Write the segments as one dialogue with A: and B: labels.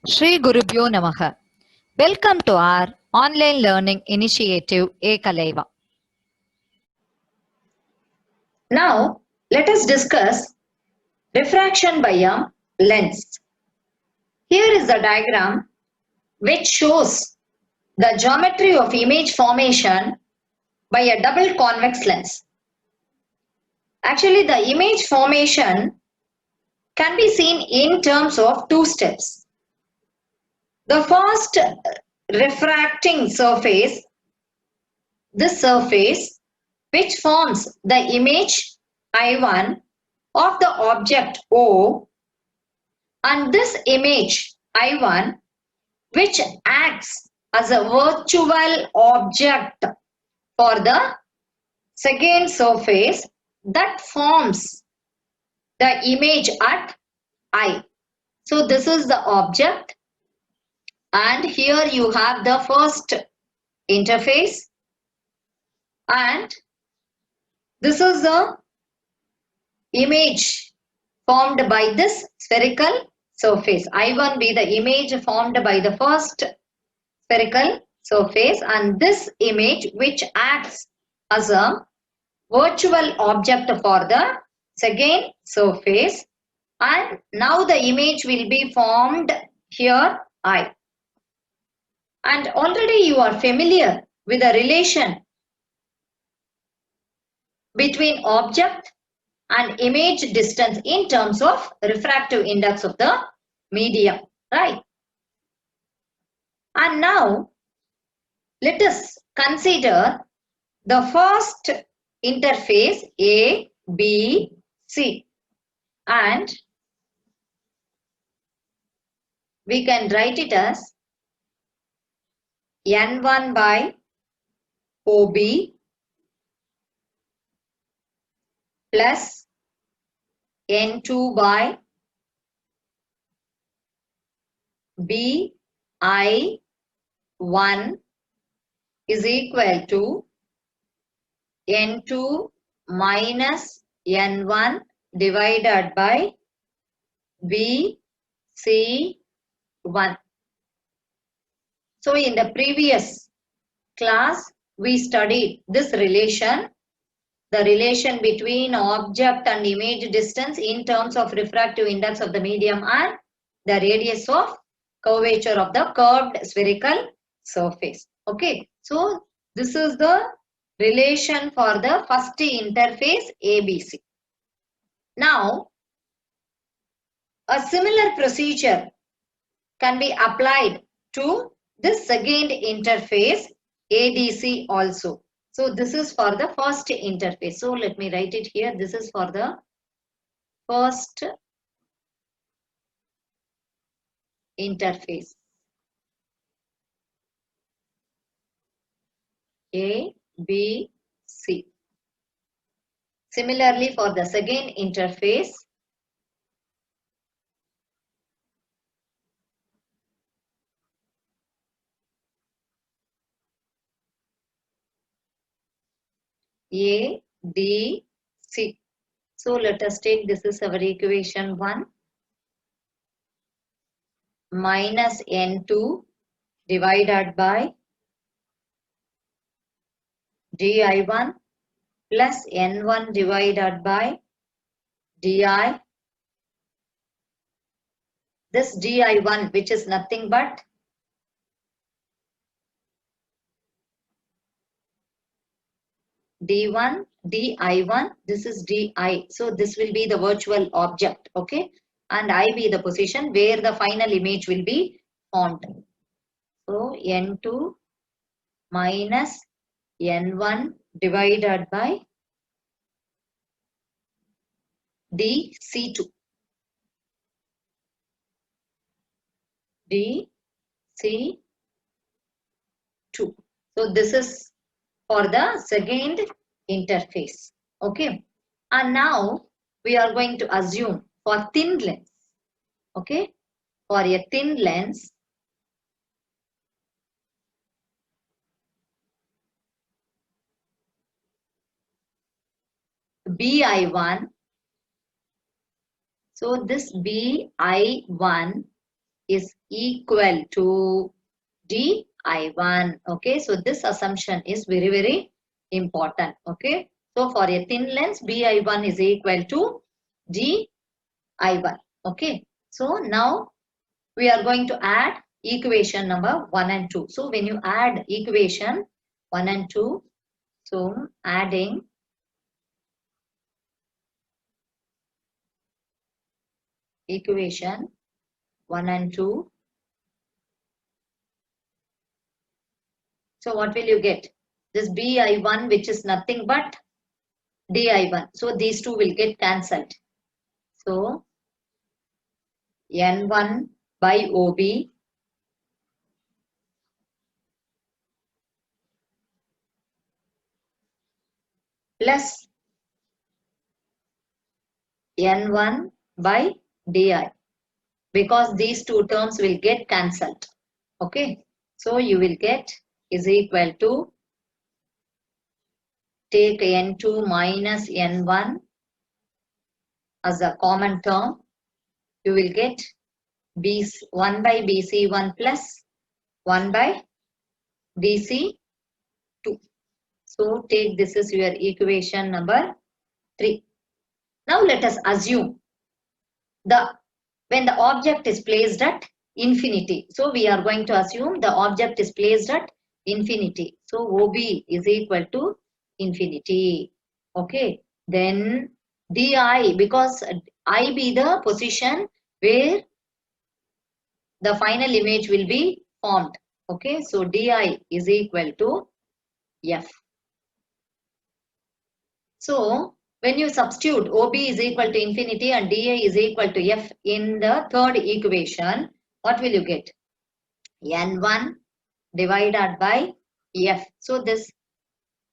A: Shri Gurubhyo Namaha. Welcome to our online learning initiative Ekalaiva.
B: Now, let us discuss refraction by a lens. Here is the diagram which shows the geometry of image formation by a double convex lens. Actually, the image formation can be seen in terms of two steps. The first refracting surface, this surface which forms the image I1 of the object O, and this image I1 which acts as a virtual object for the second surface that forms the image at I. So this is the object, and here you have the first interface, and this is the image formed by this spherical surface. I1 be the image formed by the first spherical surface, and this image which acts as a virtual object for the second surface, and now the image will be formed here I. And already you are familiar with the relation between object and image distance in terms of refractive index of the medium, right? And now let us consider the first interface A, B, C, and we can write it as N1 by OB plus N2 by BI1 is equal to N2 minus N1 divided by BC1. So in the previous class we studied this relation, the relation between object and image distance in terms of refractive index of the medium and the radius of curvature of the curved spherical surface. Okay, so this is the relation for the first interface ABC. Now, a similar procedure can be applied to this second interface ADC also. So this is for the first interface. So let me write it here. This is for the first interface A, B, C. Similarly for the second interface A, D, C. So let us take, this is our equation 1, minus N2 divided by DI1 plus N1 divided by DI. This DI1 which is nothing but D1, DI1, this is DI. So this will be the virtual object, okay? And I be the position where the final image will be formed. So N2 minus N1 divided by DC2. DC2. So this is for the second interface, okay? And now we are going to assume for thin lens, okay? For a thin lens, BI1, so this BI1 is equal to di1. Okay, so this assumption is very, very important. Okay, so for a thin lens, bi1 is equal to di1. Okay, so now we are going to add equation number 1 and 2. So when you add equation 1 and 2, so adding equation 1 and 2. So what will you get? This bi1, which is nothing but di1. So these two will get cancelled. So n1 by OB plus n1 by di, because these two terms will get cancelled. Okay, so you will get is equal to, take n2 minus n1 as a common term. You will get 1 by bc1 plus 1 by bc2. So take this is your equation number 3. Now let us assume when the object is placed at infinity. So we are going to assume the object is placed at infinity. So OB is equal to infinity. Okay, then DI, because I be the position where the final image will be formed. Okay, so DI is equal to F. So when you substitute OB is equal to infinity and DI is equal to F in the third equation, what will you get? N1 divided by F. So this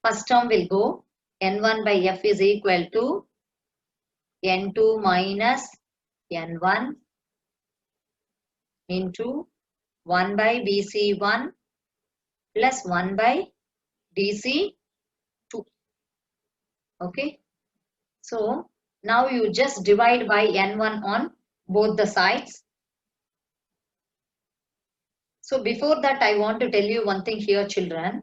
B: first term will go. N1 by F is equal to N2 minus N1 into 1 by BC1 plus 1 by DC2. Okay. So now you just divide by N1 on both the sides. So before that, I want to tell you one thing here, children.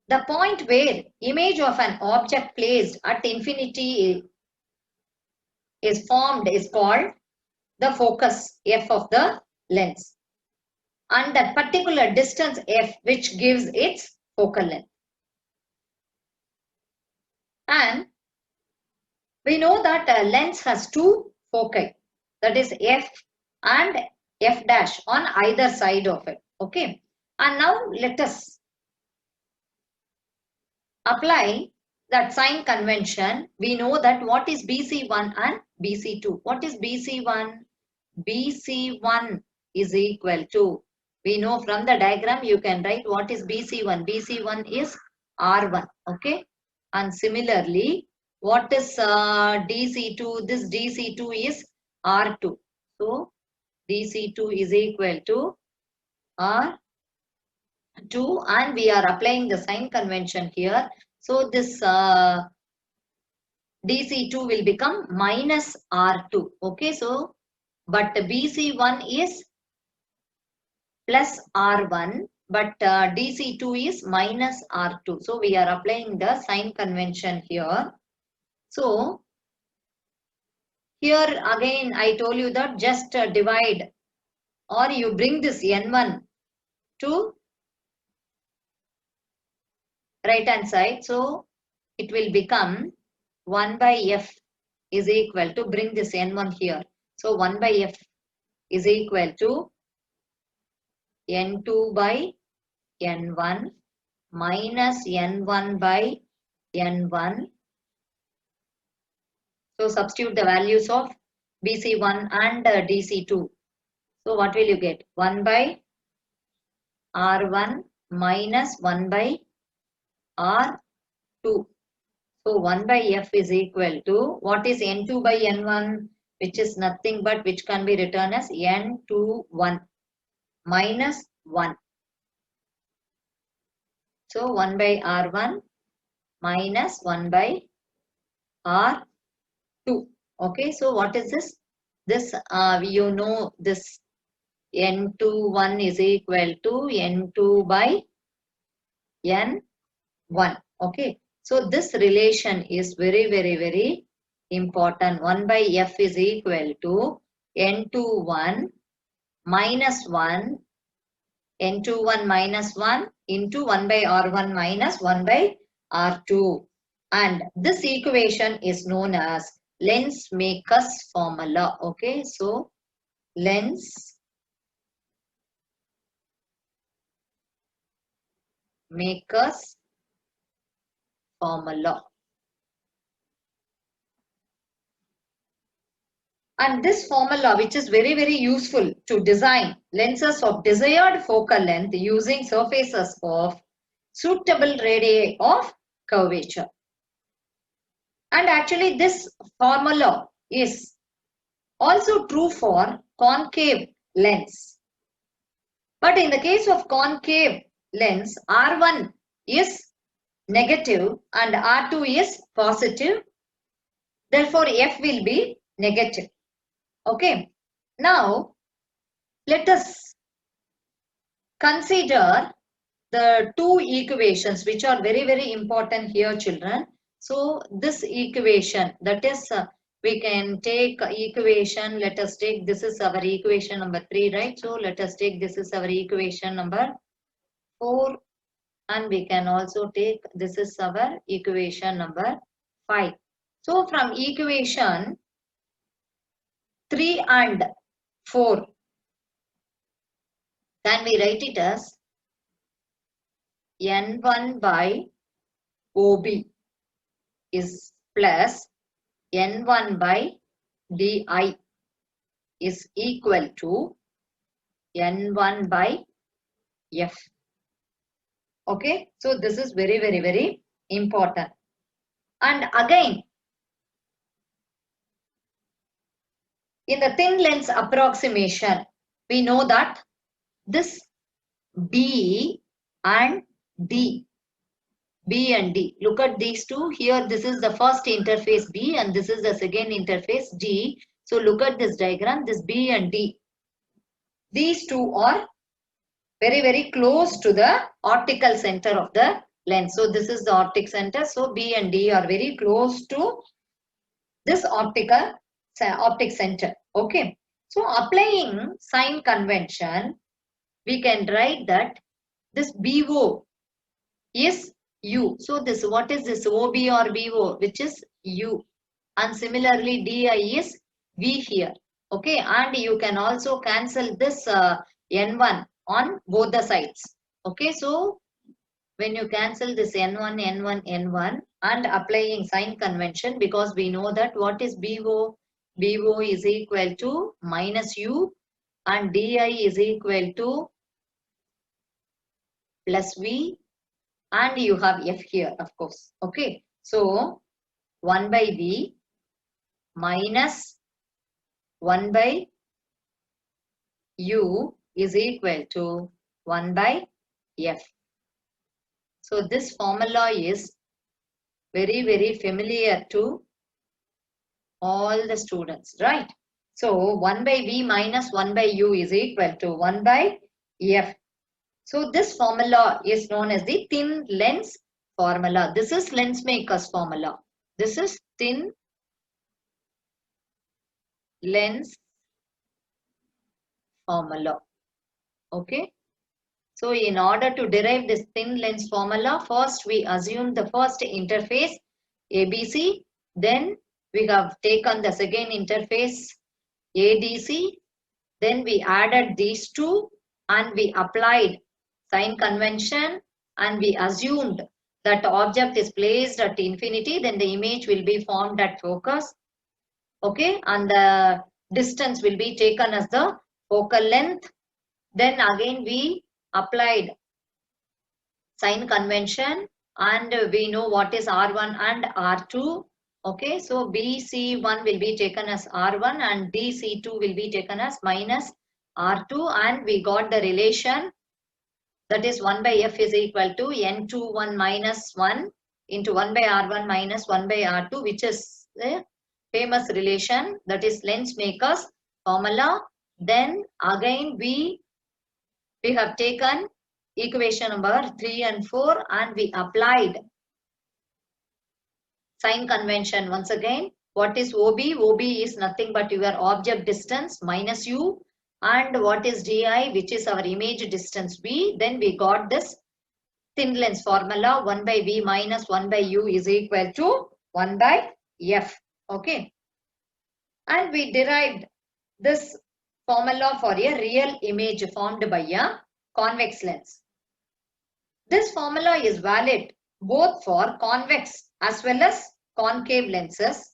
B: The point where image of an object placed at infinity is formed is called the focus F of the lens. And that particular distance F which gives its focal length. And we know that a lens has two foci, that is F and F dash on either side of it. Okay. And now let us apply that sign convention. We know that what is BC1 and BC2. What is BC1? BC1 is equal to, we know from the diagram you can write what is BC1. BC1 is R1. Okay. And similarly, what is DC2? This DC2 is R2. So DC2 is equal to R2, and we are applying the sign convention here. So this DC2 will become minus R2. Okay, so but BC1 is plus R1, but DC2 is minus R2. So we are applying the sign convention here. So here again I told you that just divide, or you bring this N1 to right hand side. So it will become 1 by F is equal to, bring this N1 here. So 1 by F is equal to N2 by N1 minus N1 by N1. So substitute the values of BC1 and DC2. So what will you get? 1 by R1 minus 1 by R2. So 1 by F is equal to, what is N2 by N1? Which is nothing but, which can be written as N21 minus 1. So 1 by R1 minus 1 by R2. Okay, so what is this? This, you know this N21 is equal to N2 by N1. Okay. So this relation is very, very, very important. 1 by F is equal to N21 minus 1, N21 minus 1 into 1 by R1 minus 1 by R2. And this equation is known as Lenz-Maker's formula. Okay. So Lenz-Maker's formula. And this formula, which is very, very useful to design lenses of desired focal length using surfaces of suitable radii of curvature. And actually this formula is also true for concave lens. But in the case of concave lens, R1 is negative and R2 is positive. Therefore, F will be negative. Okay. Now, let us consider the two equations which are very, very important here, children. So, this equation, that is, we can take equation, let us take, this is our equation number 3, right? So, let us take, this is our equation number 4, and we can also take, this is our equation number 5. So, from equation 3 and 4, can we write it as N1 by OB is plus N1 by DI is equal to N1 by F. Okay, so this is very, very, very important. And again, in the thin lens approximation, we know that this B and D, look at these two. Here, this is the first interface B and this is the second interface D. So look at this diagram, this B and D. These two are very, very close to the optical center of the lens. So this is the optic center. So B and D are very close to this optic center. Okay. So applying sign convention, we can write that this BO is U. So this, what is this OB or BO, which is U. And similarly DI is V here. Okay. And you can also cancel this N1 on both the sides. Okay. So when you cancel this N1, N1, N1 and applying sign convention, because we know that what is BO? BO is equal to minus U and DI is equal to plus V and you have F here, of course. Okay. So 1 by V minus 1 by U is equal to 1 by F. So this formula is very, very familiar to all the students, right? So 1 by V minus 1 by U is equal to 1 by F. So this formula is known as the thin lens formula. This is Lenz-Maker's formula. This is thin lens formula. Okay. So in order to derive this thin lens formula, first we assume the first interface ABC, then we have taken the second interface ADC, then we added these two and we applied sign convention and we assumed that the object is placed at infinity, then the image will be formed at focus. Okay, and the distance will be taken as the focal length. Then again we applied sign convention and we know what is R1 and R2. Okay, so BC1 will be taken as R1 and DC2 will be taken as minus R2 and we got the relation, that is 1 by F is equal to N21 minus 1 into 1 by R1 minus 1 by R2, which is the famous relation, that is Lenz-Maker's formula. Then again we have taken equation number 3 and 4 and we applied sign convention once again. What is OB? OB is nothing but your object distance minus U, and what is DI, which is our image distance V. Then we got this thin lens formula, 1 by V minus 1 by U is equal to 1 by F. Okay. And we derived this formula for a real image formed by a convex lens. This formula is valid both for convex as well as concave lenses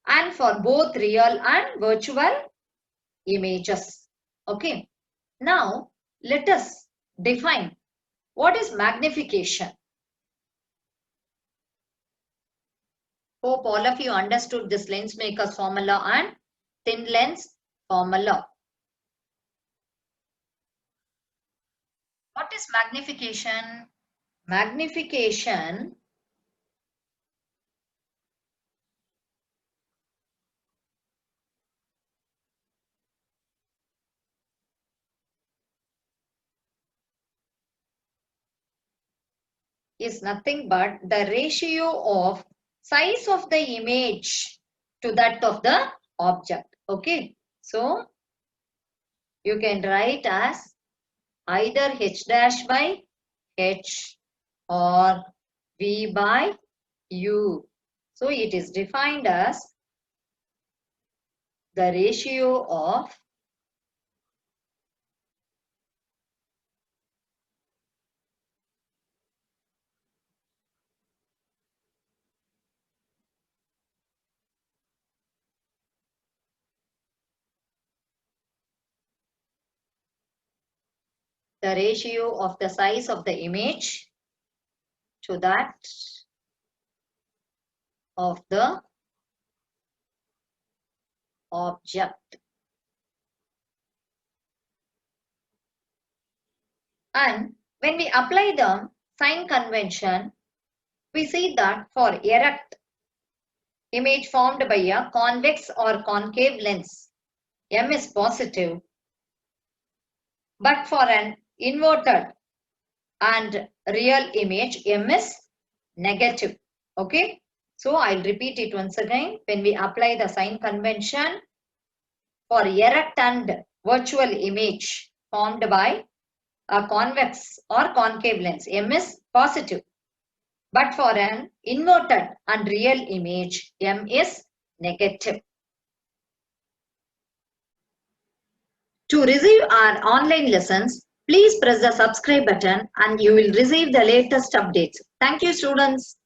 B: and for both real and virtual images. Okay. Now let us define what is magnification. Hope all of you understood this lens maker's formula and thin lens formula. What is magnification? Magnification is nothing but the ratio of size of the image to that of the object. Okay. So you can write as either H dash by H or V by U. So it is defined as the ratio of the size of the image to that of the object. And when we apply the sign convention, we see that for erect image formed by a convex or concave lens, M is positive, but for an inverted and real image, M is negative. Okay. So I'll repeat it once again. When we apply the sign convention for erect and virtual image formed by a convex or concave lens, M is positive. But for an inverted and real image, M is negative. To receive our online lessons, please press the subscribe button and you will receive the latest updates. Thank you, students.